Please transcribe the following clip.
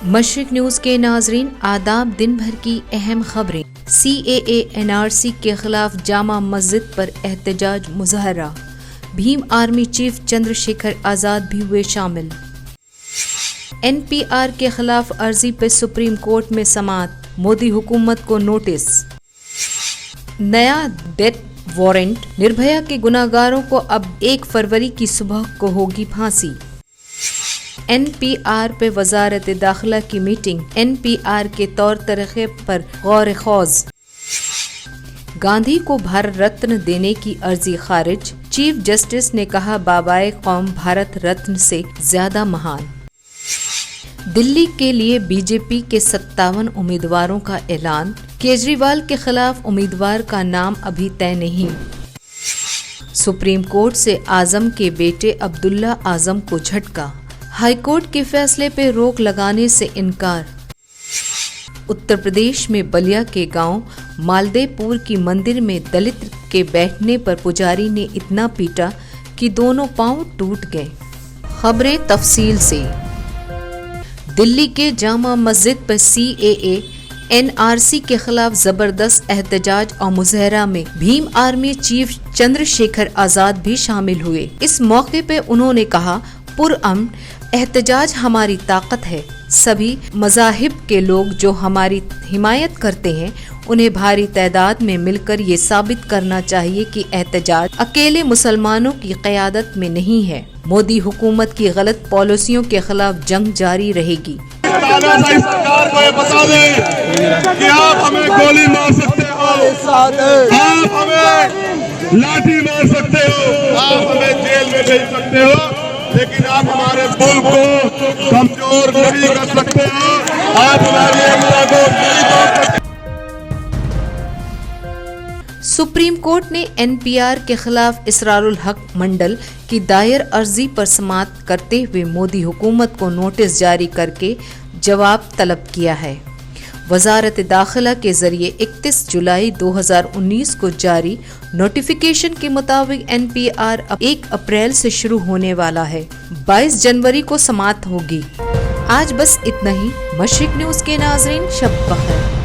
مشرق نیوز کے ناظرین آداب، دن بھر کی اہم خبریں۔ CAA NRC کے خلاف جامع مسجد پر احتجاج مظاہرہ، بھیم آرمی چیف چندر شیکھر آزاد بھی ہوئے شامل۔ NPR کے خلاف عرضی پہ سپریم کورٹ میں سماعت، مودی حکومت کو نوٹس۔ نیا ڈیتھ وارنٹ، نربھیا کے گناہگاروں کو اب 1 فروری کی صبح کو ہوگی پھانسی۔ NPR پہ وزارت داخلہ کی میٹنگ، NPR کے طور طریقے پر غور خوض۔ گاندھی کو بھارت رتن دینے کی عرضی خارج، چیف جسٹس نے کہا بابائے قوم بھارت رتن سے زیادہ مہان۔ دلی کے لیے BJP کے 57 امیدواروں کا اعلان، کیجریوال کے خلاف امیدوار کا نام ابھی طے نہیں۔ سپریم کورٹ سے اعظم کے بیٹے عبداللہ اعظم کو جھٹکا، ہائی کورٹ کے فیصلے پہ روک لگانے سے انکار۔ اتر پردیش میں بلیا کے گاؤں مالدے پور کی مندر میں دلت کے بیٹھنے پر پجاری نے اتنا پیٹا کہ دونوں پاؤں ٹوٹ گئے۔ خبریں تفصیل سے۔ دلی کے جامع مسجد پر CAA NRC کے خلاف زبردست احتجاج اور مظاہرہ میں بھیم آرمی چیف چندر شیکھر آزاد بھی شامل ہوئے۔ اس موقع پہ انہوں نے کہا، پرامن احتجاج ہماری طاقت ہے۔ سبھی مذاہب کے لوگ جو ہماری حمایت کرتے ہیں انہیں بھاری تعداد میں مل کر یہ ثابت کرنا چاہیے کہ احتجاج اکیلے مسلمانوں کی قیادت میں نہیں ہے۔ مودی حکومت کی غلط پالیسیوں کے خلاف جنگ جاری رہے گی۔ سرکار کو یہ بتا دیں کہ آپ ہمیں گولی مار سکتے ہو، آپ ہمیں لاٹھی مار سکتے ہو، آپ ہمیں جیل میں بھیج سکتے ہو، لیکن آپ ہمارے ملک کو کمزور نہیں کر سکتے ہو، آپ ہماری ایکتا کو نہیں توڑ سکتے۔ سپریم کورٹ نے NPR کے خلاف اسرار الحق منڈل کی دائر عرضی پر سماعت کرتے ہوئے مودی حکومت کو نوٹس جاری کر کے جواب طلب کیا ہے۔ وزارت داخلہ کے ذریعے 31 جولائی 2019 کو جاری نوٹیفیکیشن کے مطابق NPR اب 1 اپریل سے شروع ہونے والا ہے، 22 جنوری کو سماعت ہوگی۔ آج بس اتنا ہی۔ مشرق نیوز کے ناظرین، شب بخیر۔